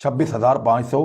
26,500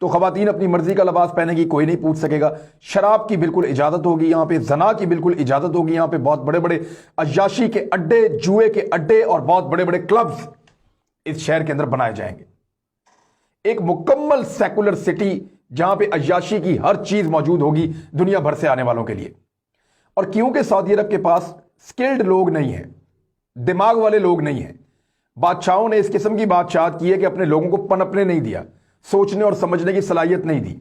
تو خواتین اپنی مرضی کا لباس پہنے گی، کوئی نہیں پوچھ سکے گا۔ شراب کی بالکل اجازت ہوگی یہاں پہ، زنا کی بالکل اجازت ہوگی یہاں پہ، بہت بڑے بڑے عیاشی کے اڈے، جوئے کے اڈے اور بہت بڑے بڑے کلبز اس شہر کے اندر بنائے جائیں گے۔ ایک مکمل سیکولر سٹی جہاں پہ عیاشی کی ہر چیز موجود ہوگی دنیا بھر سے آنے والوں کے لیے۔ اور کیونکہ سعودی عرب کے پاس سکلڈ لوگ نہیں ہیں، دماغ والے لوگ نہیں ہیں، بادشاہوں نے اس قسم کی بادشاہت کی ہے کہ اپنے لوگوں کو پنپنے نہیں دیا، سوچنے اور سمجھنے کی صلاحیت نہیں دی،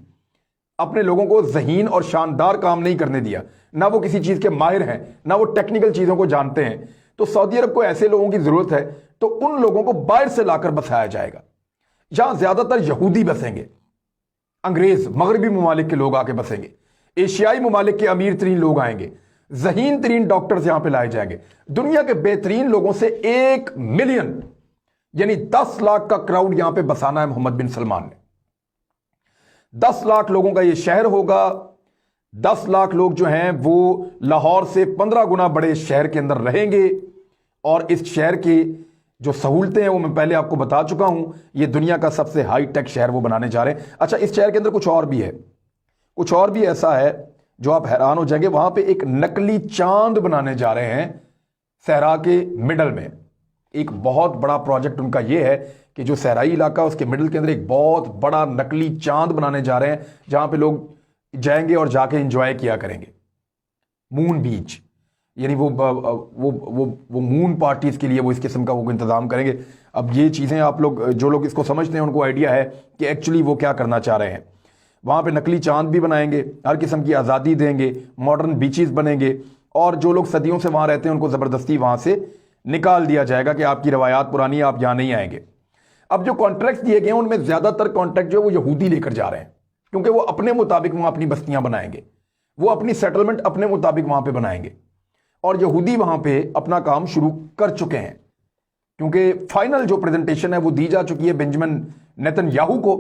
اپنے لوگوں کو ذہین اور شاندار کام نہیں کرنے دیا، نہ وہ کسی چیز کے ماہر ہیں، نہ وہ ٹیکنیکل چیزوں کو جانتے ہیں۔ تو سعودی عرب کو ایسے لوگوں کی ضرورت ہے، تو ان لوگوں کو باہر سے لا کر بسایا جائے گا۔ جہاں زیادہ تر یہودی بسیں گے، انگریز، مغربی ممالک کے لوگ آ کے بسیں گے، ایشیائی ممالک کے امیر ترین لوگ آئیں گے، ذہین ترین ڈاکٹرز یہاں پہ لائے جائیں گے۔ دنیا کے بہترین لوگوں سے 1 ملین یعنی 10 لاکھ کا کراؤڈ یہاں پہ بسانا ہے محمد بن سلمان نے۔ 10 لاکھ لوگوں کا یہ شہر ہوگا۔ 10 لاکھ لوگ جو ہیں وہ لاہور سے 15 گنا بڑے شہر کے اندر رہیں گے، اور اس شہر کی جو سہولتیں ہیں وہ میں پہلے آپ کو بتا چکا ہوں۔ یہ دنیا کا سب سے ہائی ٹیک شہر وہ بنانے جا رہے ہیں۔ اچھا، اس شہر کے اندر کچھ اور بھی ہے، کچھ اور بھی ایسا ہے جو آپ حیران ہو جائیں گے۔ وہاں پہ ایک نقلی چاند بنانے جا رہے ہیں صحرا کے مڈل میں۔ ایک بہت بڑا پروجیکٹ ان کا یہ ہے کہ جو صحرائی علاقہ اس کے مڈل کے اندر ایک بہت بڑا نقلی چاند بنانے جا رہے ہیں، جہاں پہ لوگ جائیں گے اور جا کے انجوائے کیا کریں گے۔ مون بیچ، یعنی وہ مون پارٹیز کے لیے وہ اس قسم کا وہ انتظام کریں گے۔ اب یہ چیزیں آپ لوگ، جو لوگ اس کو سمجھتے ہیں ان کو آئیڈیا ہے کہ ایکچولی وہ کیا کرنا چاہ رہے ہیں۔ وہاں پہ نقلی چاند بھی بنائیں گے، ہر قسم کی آزادی دیں گے، ماڈرن بیچز بنیں گے، اور جو لوگ صدیوں سے وہاں رہتے ہیں ان کو زبردستی وہاں سے نکال دیا جائے گا کہ آپ کی روایات پرانی، آپ یہاں نہیں آئیں گے۔ اب جو کانٹریکٹ دیے گئے ہیں ان میں زیادہ تر کانٹریکٹ جو ہے وہ یہودی لے کر جا رہے ہیں، کیونکہ وہ اپنے مطابق وہاں اپنی بستیاں بنائیں گے، وہ اپنی سیٹلمنٹ اپنے مطابق وہاں پہ بنائیں گے، اور یہودی وہاں پہ اپنا کام شروع کر چکے ہیں، کیونکہ فائنل جو پریزنٹیشن ہے وہ دی جا چکی ہے بنجمن نیتن یاہو کو،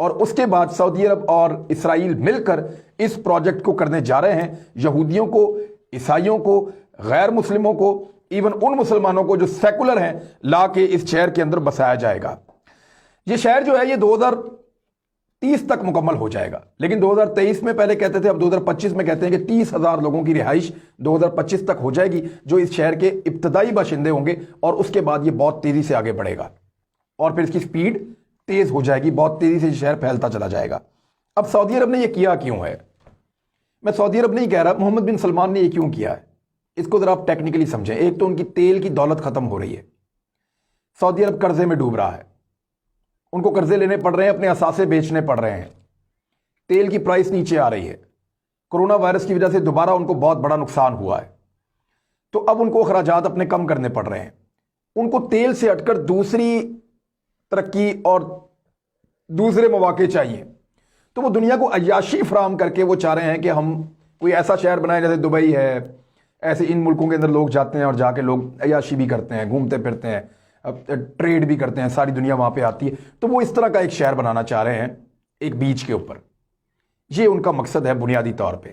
اور اس کے بعد سعودی عرب اور اسرائیل مل کر اس پروجیکٹ کو کرنے جا رہے ہیں۔ یہودیوں کو، عیسائیوں کو، غیر مسلموں کو، ایون ان مسلمانوں کو جو سیکولر ہیں، لا کے اس شہر کے اندر بسایا جائے گا۔ یہ شہر جو ہے یہ 2030 تک مکمل ہو جائے گا، لیکن 2023 میں پہلے کہتے تھے، اب 2025 میں کہتے ہیں کہ 30,000 لوگوں کی رہائش 2025 تک ہو جائے گی، جو اس شہر کے ابتدائی باشندے ہوں گے، اور اس کے بعد یہ بہت تیزی سے آگے بڑھے گا، اور پھر اس کی سپیڈ تیز ہو جائے گی، بہت تیزی سے یہ شہر پھیلتا چلا جائے گا۔ اب سعودی عرب نے یہ کیا کیوں ہے؟ میں سعودی عرب نہیں کہہ رہا، محمد بن سلمان نے یہ کیوں کیا ہے، اس کو ذرا آپ ٹیکنیکلی سمجھیں۔ ایک تو ان کی تیل کی دولت ختم ہو رہی ہے، سعودی عرب قرضے میں ڈوب رہا ہے، ان کو قرضے لینے پڑ رہے ہیں، اپنے اثاثے بیچنے پڑ رہے ہیں، تیل کی پرائس نیچے آ رہی ہے، کرونا وائرس کی وجہ سے دوبارہ ان کو بہت بڑا نقصان ہوا ہے، تو اب ان کو اخراجات اپنے کم کرنے پڑ رہے ہیں۔ ان کو تیل سے ہٹ کر دوسری ترقی اور دوسرے مواقع چاہیے، تو وہ دنیا کو عیاشی فراہم کر کے وہ چاہ رہے ہیں کہ ہم کوئی ایسا شہر بنائیں جیسے دبئی ہے، ایسے ان ملکوں کے اندر لوگ جاتے ہیں اور جا کے لوگ عیاشی بھی کرتے ہیں، گھومتے پھرتے ہیں، ٹریڈ بھی کرتے ہیں، ساری دنیا وہاں پہ آتی ہے، تو وہ اس طرح کا ایک شہر بنانا چاہ رہے ہیں ایک بیچ کے اوپر۔ یہ ان کا مقصد ہے بنیادی طور پہ،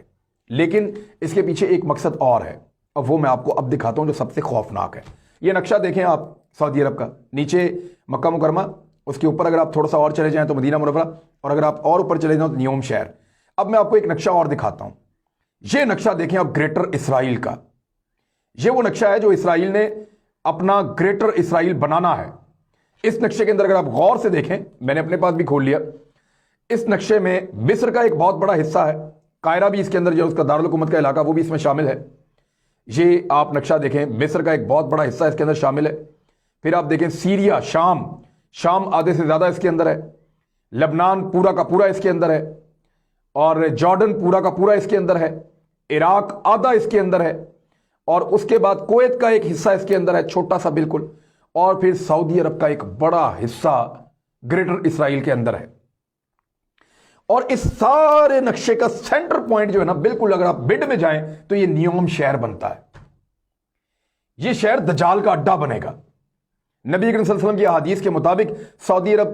لیکن اس کے پیچھے ایک مقصد اور ہے، اور وہ میں آپ کو اب دکھاتا ہوں جو سب سے خوفناک ہے۔ یہ نقشہ دیکھیں آپ سعودی عرب کا، نیچے مکہ مکرمہ، اس کے اوپر اگر آپ تھوڑا سا اور چلے جائیں تو مدینہ منورہ، اور اگر آپ اور اوپر چلے جائیں تو نیوم شہر۔ اب میں آپ کو ایک نقشہ اور دکھاتا ہوں، یہ نقشہ دیکھیں آپ گریٹر اسرائیل کا۔ یہ وہ نقشہ ہے جو اسرائیل نے اپنا گریٹر اسرائیل بنانا ہے۔ اس نقشے کے اندر اگر آپ غور سے دیکھیں، میں نے اپنے پاس بھی کھول لیا، اس نقشے میں مصر کا ایک بہت بڑا حصہ ہے، قاہرہ بھی اس کے اندر جو اس کا دارالحکومت کا علاقہ وہ بھی اس میں شامل ہے۔ یہ آپ نقشہ دیکھیں، مصر کا ایک بہت بڑا حصہ اس کے اندر شامل ہے۔ پھر آپ دیکھیں سیریا، شام آدھے سے زیادہ اس کے اندر ہے، لبنان پورا کا پورا اس کے اندر ہے، اور جارڈن پورا کا پورا اس کے اندر ہے، عراق آدھا اس کے اندر ہے، اور اس کے بعد کویت کا ایک حصہ اس کے اندر ہے، چھوٹا سا بالکل، اور پھر سعودی عرب کا ایک بڑا حصہ گریٹر اسرائیل کے اندر ہے۔ اور اس سارے نقشے کا سینٹر پوائنٹ جو ہے نا، بالکل اگر آپ مڈ میں جائیں تو یہ نیوم شہر بنتا ہے۔ یہ شہر دجال کا اڈا بنے گا۔ نبی کریم صلی اللہ علیہ وسلم کی احادیث کے مطابق سعودی عرب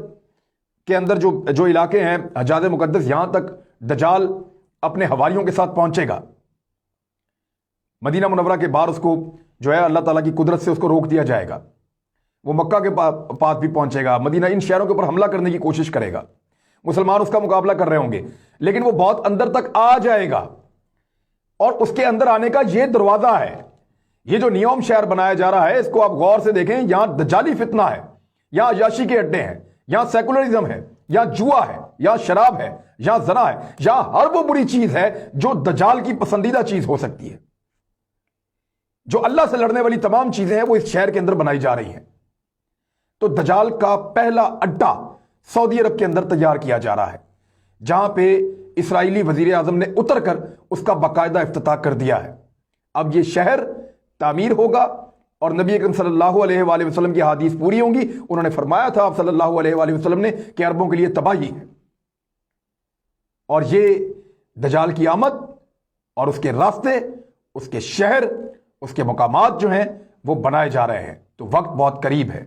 کے اندر جو علاقے ہیں حجاز مقدس، یہاں تک دجال اپنے حواریوں کے ساتھ پہنچے گا۔ مدینہ منورہ کے باہر اس کو جو ہے اللہ تعالیٰ کی قدرت سے اس کو روک دیا جائے گا، وہ مکہ کے پاس بھی پہنچے گا، مدینہ، ان شہروں کے اوپر حملہ کرنے کی کوشش کرے گا۔ مسلمان اس کا مقابلہ کر رہے ہوں گے، لیکن وہ بہت اندر تک آ جائے گا، اور اس کے اندر آنے کا یہ دروازہ ہے۔ یہ جو نیوم شہر بنایا جا رہا ہے، اس کو آپ غور سے دیکھیں، یہاں دجالی فتنہ ہے، یہاں عیاشی کے اڈے ہیں، یہاں سیکولرزم ہے، یہاں جوا ہے، یہاں شراب ہے، یہاں زنا ہے، یہاں ہر وہ بری چیز ہے جو دجال کی پسندیدہ چیز ہو سکتی ہے۔ جو اللہ سے لڑنے والی تمام چیزیں ہیں وہ اس شہر کے اندر بنائی جا رہی ہیں۔ تو دجال کا پہلا اڈا سعودی عرب کے اندر تیار کیا جا رہا ہے، جہاں پہ اسرائیلی وزیر اعظم نے اتر کر اس کا باقاعدہ افتتاح کر دیا ہے۔ اب یہ شہر تعمیر ہوگا اور نبی اکرم صلی اللہ علیہ وآلہ وسلم کی حدیث پوری ہوں گی۔ انہوں نے فرمایا تھا آپ صلی اللہ علیہ وآلہ وسلم نے کہ عربوں کے لیے تباہی ہے، اور یہ دجال کی آمد اور اس کے راستے، اس کے شہر، اس کے مقامات جو ہیں وہ بنائے جا رہے ہیں۔ تو وقت بہت قریب ہے،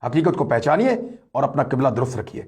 حقیقت کو پہچانیے اور اپنا قبلہ درست رکھیے۔